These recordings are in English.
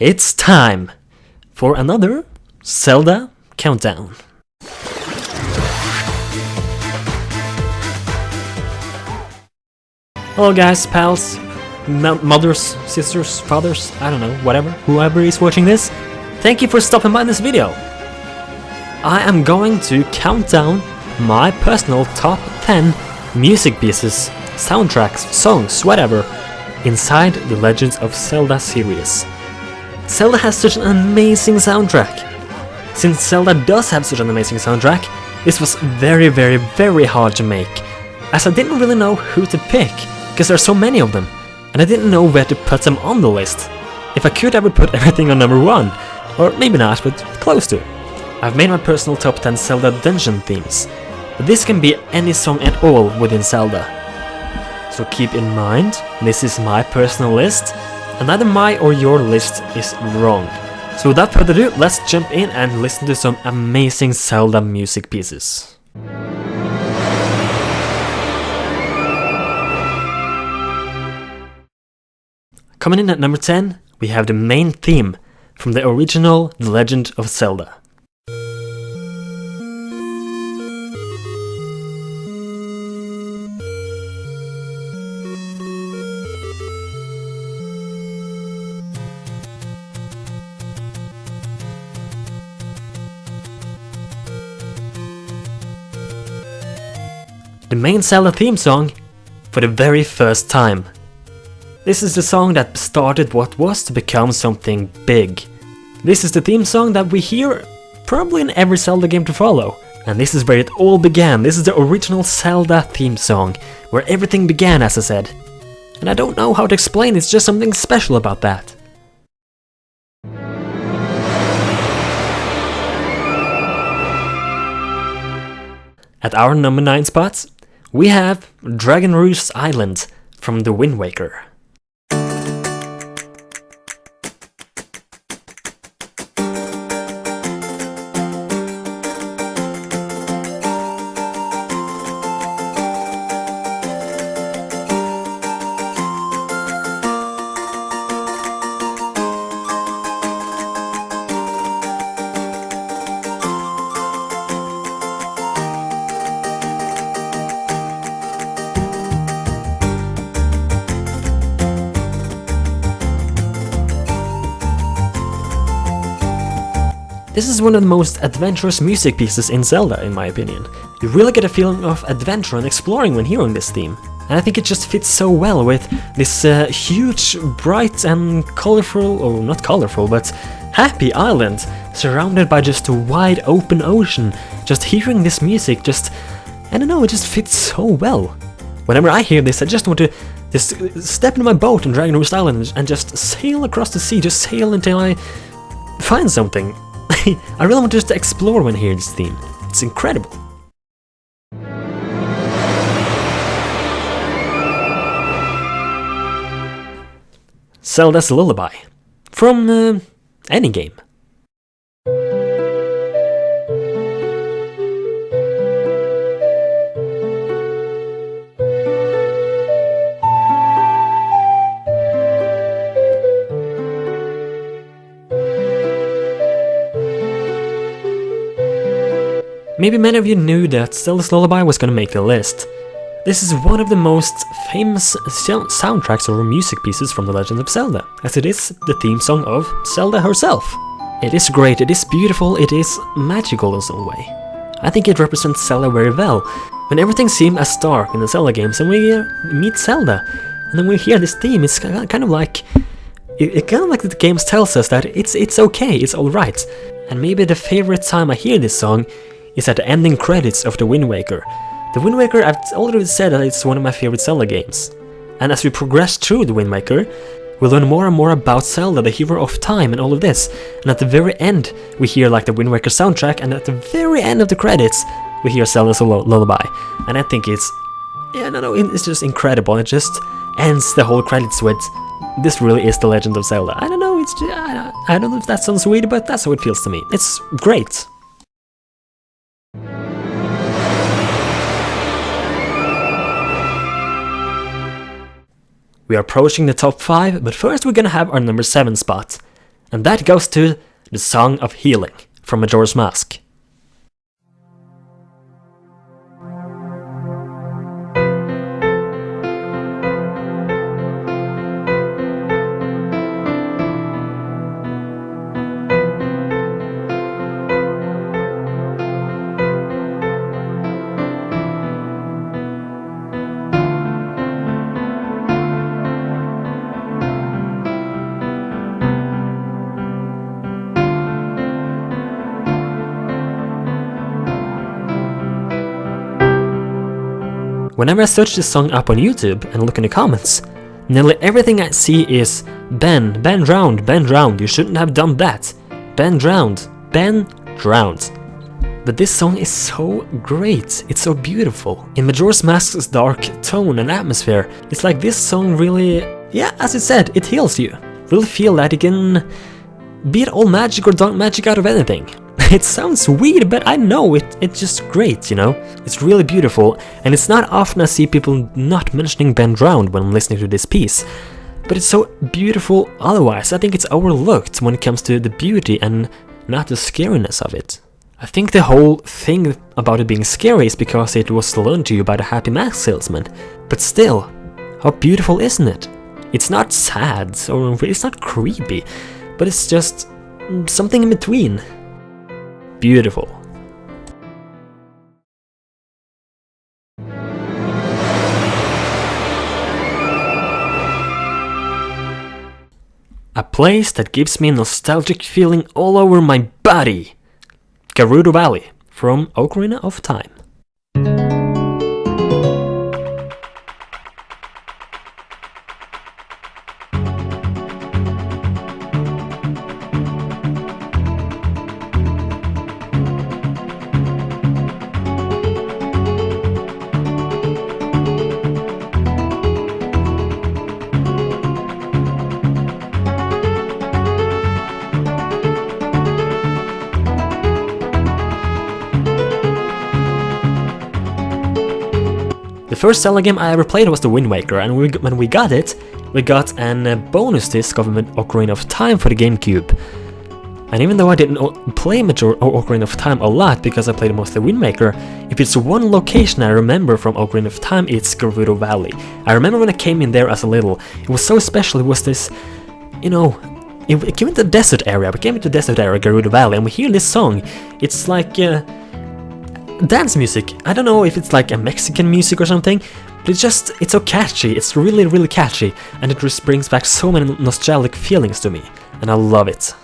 It's time for another Zelda countdown. Hello guys, pals, mothers, sisters, fathers, I don't know, whatever, whoever is watching this. Thank you for stopping by this video. I am going to count down my personal top 10 music pieces, soundtracks, songs, whatever, inside the Legends of Zelda series. Zelda has such an amazing soundtrack. Since Zelda does have such an amazing soundtrack, this was very hard to make, as I didn't really know who to pick, because there are so many of them, and I didn't know where to put them on the list. If I could, I would put everything on number 1, or maybe not, but close to it. I've made my personal top 10 Zelda dungeon themes, but this can be any song at all within Zelda. So keep in mind, this is my personal list, and neither my or your list is wrong. So without further ado, let's jump in and listen to some amazing Zelda music pieces. Coming in at number 10, we have the main theme from the original The Legend of Zelda. The main Zelda theme song for the very first time. This is the song that started what was to become something big. This is the theme song that we hear probably in every Zelda game to follow. And this is where it all began. This is the original Zelda theme song, where everything began, as I said. And I don't know how to explain, it's just something special about that. At our number 9 spot, we have Dragon Roost Island from The Wind Waker. This is one of the most adventurous music pieces in Zelda, in my opinion. You really get a feeling of adventure and exploring when hearing this theme. And I think it just fits so well with this huge, bright and colorful, or not colorful, but happy island, surrounded by just a wide open ocean. Just hearing this music just, I don't know, it just fits so well. Whenever I hear this, I just want to just step into my boat on Dragon Roost Island and just sail across the sea, just sail until I find something. I really want just to explore when I hear this theme. It's incredible. Zelda's Lullaby from any game. Maybe many of you knew that Zelda's Lullaby was gonna make the list. This is one of the most famous soundtracks or music pieces from The Legend of Zelda, as it is the theme song of Zelda herself. It is great, it is beautiful, it is magical in some way. I think it represents Zelda very well, when everything seems as dark in the Zelda games and we meet Zelda, and then we hear this theme, it's kind of like... It kind of like the games tells us that it's okay, it's alright. And maybe the favorite time I hear this song is at the ending credits of The Wind Waker. The Wind Waker, I've already said that it's one of my favorite Zelda games. And as we progress through The Wind Waker, we learn more and more about Zelda, the hero of time and all of this. And at the very end, we hear like the Wind Waker soundtrack, and at the very end of the credits, we hear Zelda's Lullaby. And I think it's, it's just incredible. It just ends the whole credits with, this really is The Legend of Zelda. I don't know, it's just, I don't know if that sounds weird, but that's how it feels to me. It's great. We are approaching the top 5, but first we're gonna have our number 7 spot. And that goes to the Song of Healing from Majora's Mask. Whenever I search this song up on YouTube and look in the comments, nearly everything I see is Ben drowned, you shouldn't have done that. Ben drowned. But this song is so great, it's so beautiful. In Majora's Mask's dark tone and atmosphere, it's like this song really, yeah, as it said, it heals you. Really feel that you can beat all magic or dark magic out of anything. It sounds weird, but I know it's just great, you know? It's really beautiful, and it's not often I see people not mentioning Ben drowned when I'm listening to this piece. But it's so beautiful otherwise. I think it's overlooked when it comes to the beauty and not the scariness of it. I think the whole thing about it being scary is because it was learned to you by the happy mask salesman. But still, how beautiful isn't it? It's not sad, or it's not creepy, but it's just something in between. Beautiful. A place that gives me a nostalgic feeling all over my body. Gerudo Valley from Ocarina of Time. The first Zelda game I ever played was the Wind Waker, and when we got it, we got a bonus disc of Ocarina of Time for the GameCube. And even though I didn't play Ocarina of Time a lot because I played mostly Wind Waker, if it's one location I remember from Ocarina of Time, it's Gerudo Valley. I remember when I came in there as a little, it was so special. It was this, you know, it came into the desert area. We came into the desert area, Gerudo Valley, and we hear this song. It's like dance music. I don't know if it's like a Mexican music or something, but it's so catchy. It's really, really catchy, and it just brings back so many nostalgic feelings to me, and I love it.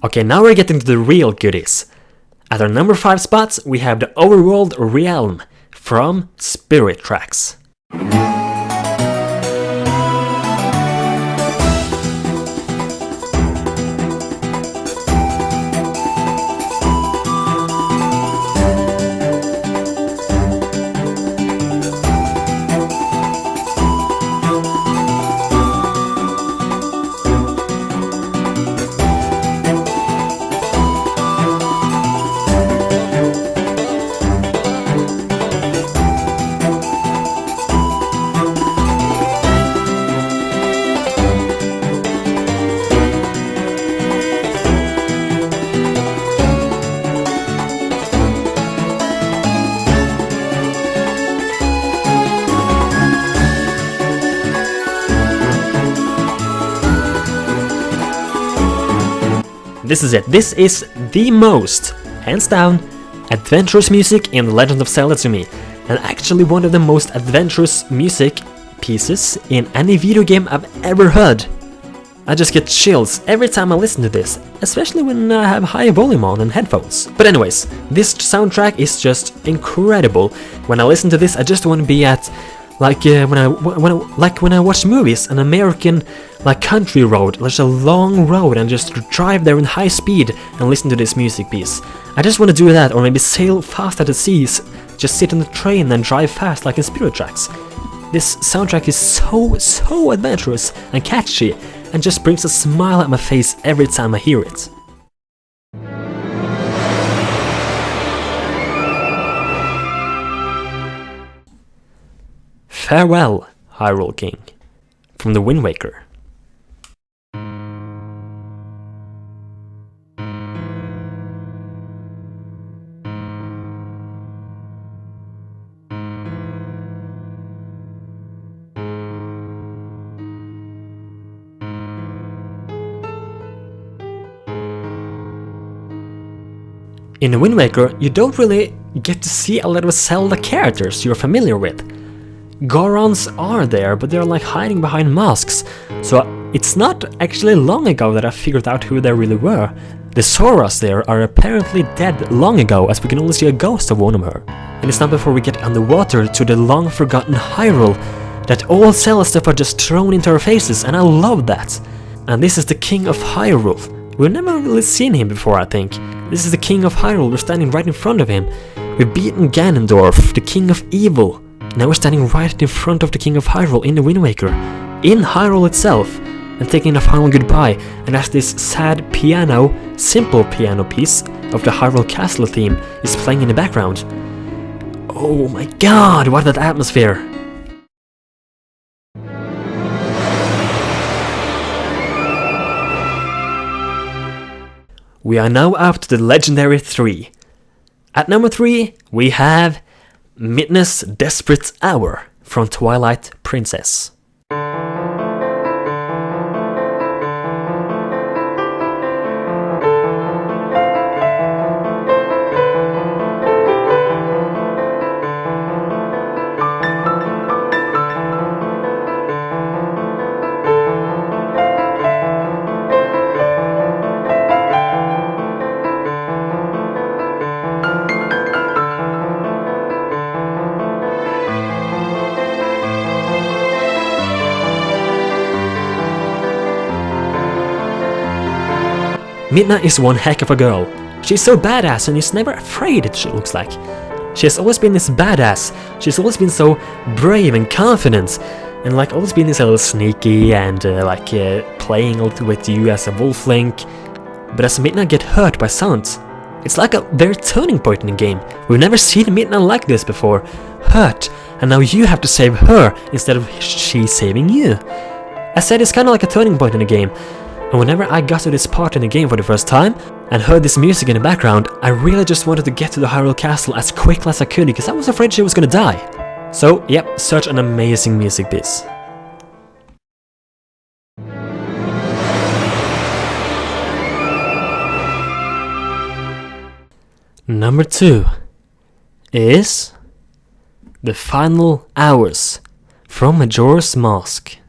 Okay, now we're getting to the real goodies. At our number 5 spot, we have the Overworld Realm from Spirit Tracks. This is it. This is the most, hands down, adventurous music in The Legend of Zelda to me, and actually one of the most adventurous music pieces in any video game I've ever heard. I just get chills every time I listen to this, especially when I have high volume on and headphones. But anyways, this soundtrack is just incredible. When I listen to this, I just want to be at when I watch movies, an American country road, there's a long road, and just drive there in high speed and listen to this music piece. I just want to do that, or maybe sail fast at the seas, just sit on the train and drive fast like in Spirit Tracks. This soundtrack is so adventurous and catchy, and just brings a smile at my face every time I hear it. Farewell, Hyrule King, from the Wind Waker. In the Wind Waker, you don't really get to see a lot of Zelda characters you're familiar with. Gorons are there, but they're like hiding behind masks, so it's not actually long ago that I figured out who they really were. The Zoras there are apparently dead long ago, as we can only see a ghost of one of her. And it's not before we get underwater to the long-forgotten Hyrule that all Zelda stuff are just thrown into our faces, and I love that. And this is the King of Hyrule. We've never really seen him before, I think. This is the King of Hyrule, we're standing right in front of him. We've beaten Ganondorf, the King of Evil. Now we're standing right in front of the King of Hyrule in the Wind Waker, in Hyrule itself, and taking a final goodbye, and as this sad piano, simple piano piece of the Hyrule Castle theme is playing in the background. Oh my god, what that atmosphere! We are now up to the legendary 3. At number 3, we have Midna's Desperate Hour from Twilight Princess. Midna is one heck of a girl. She's so badass and is never afraid, it looks like. She has always been this badass. She's always been so brave and confident. And like always been this a little sneaky and playing a little with you as a wolf link. But as Midna get hurt by Sound, it's like a very turning point in the game. We've never seen Midna like this before. Hurt. And now you have to save her instead of she saving you. I said it's kind of like a turning point in the game. And whenever I got to this part in the game for the first time and heard this music in the background, I really just wanted to get to the Hyrule Castle as quickly as I could because I was afraid she was gonna die. So, yep, such an amazing music piece. Number 2 is The Final Hours from Majora's Mask.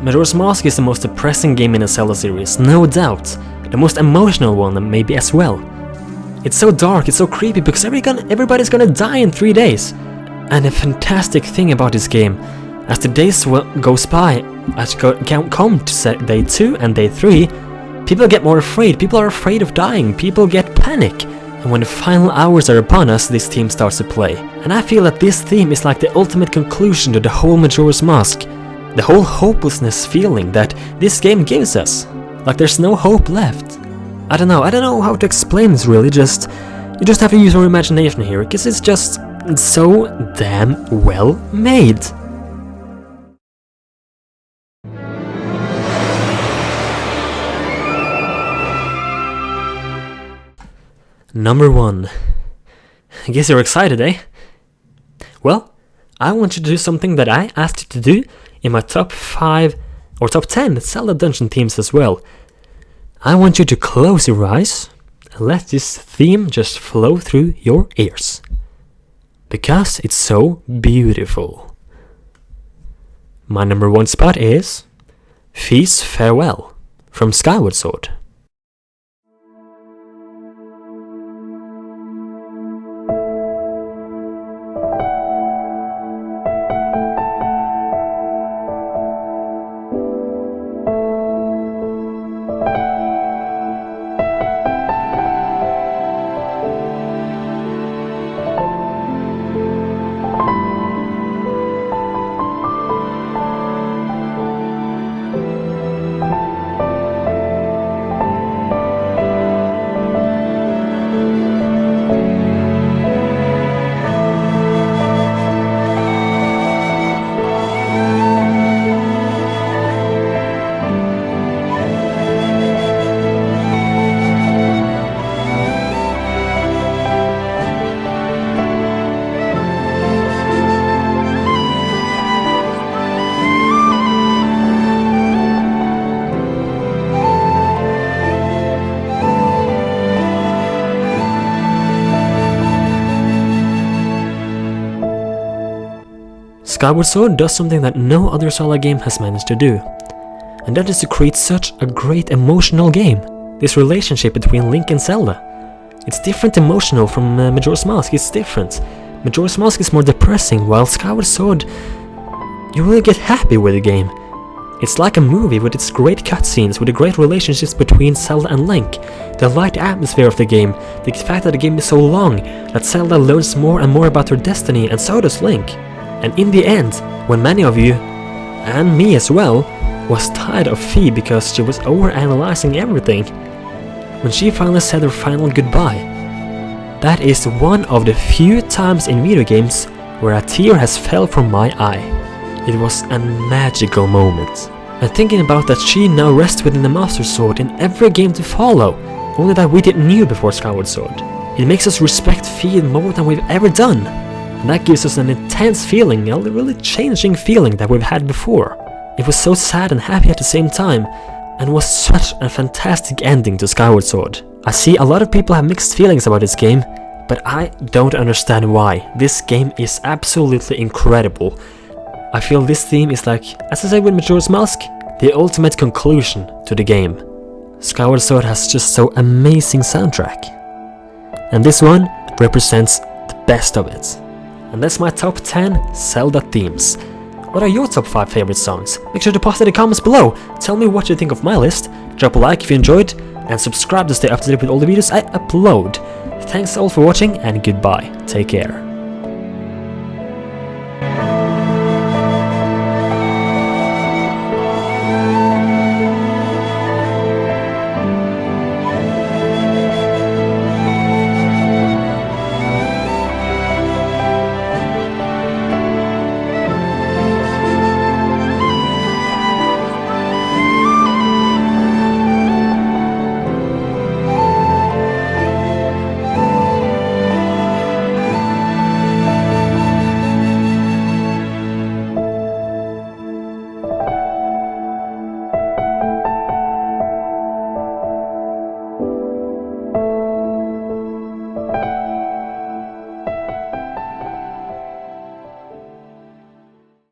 Majora's Mask is the most depressing game in the Zelda series, no doubt. The most emotional one maybe as well. It's so dark, it's so creepy because everybody's gonna die in 3 days. And the fantastic thing about this game, as the days goes by, as you come to day 2 and day 3, people get more afraid, people are afraid of dying, people get panic. And when the final hours are upon us, this theme starts to play. And I feel that this theme is like the ultimate conclusion to the whole Majora's Mask. The whole hopelessness feeling that this game gives us. Like there's no hope left. I don't know how to explain this really, you just have to use your imagination here, because it's just so damn well made. Number 1. I guess you're excited, eh? Well, I want you to do something that I asked you to do in my top 5 or top 10 Zelda dungeon themes as well. I want you to close your eyes and let this theme just flow through your ears. Because it's so beautiful. My number 1 spot is Fi's Farewell from Skyward Sword. Skyward Sword does something that no other Zelda game has managed to do, and that is to create such a great emotional game. This relationship between Link and Zelda. It's different emotional from Majora's Mask, it's different. Majora's Mask is more depressing, while Skyward Sword, you really get happy with the game. It's like a movie with its great cutscenes, with the great relationships between Zelda and Link, the light atmosphere of the game, the fact that the game is so long, that Zelda learns more and more about her destiny, and so does Link. And in the end, when many of you, and me as well, was tired of Fi because she was overanalyzing everything, when she finally said her final goodbye, that is one of the few times in video games where a tear has fell from my eye. It was a magical moment. And thinking about that she now rests within the Master Sword in every game to follow, only that we didn't knew before Skyward Sword. It makes us respect Fi more than we've ever done. And that gives us an intense feeling, a really changing feeling that we've had before. It was so sad and happy at the same time, and was such a fantastic ending to Skyward Sword. I see a lot of people have mixed feelings about this game, but I don't understand why. This game is absolutely incredible. I feel this theme is like, as I said with Majora's Mask, the ultimate conclusion to the game. Skyward Sword has just so amazing soundtrack. And this one represents the best of it. And that's my top 10 Zelda themes. What are your top 5 favorite songs? Make sure to post in the comments below. Tell me what you think of my list. Drop a like if you enjoyed, and subscribe to stay up to date with all the videos I upload. Thanks all for watching, and goodbye. Take care.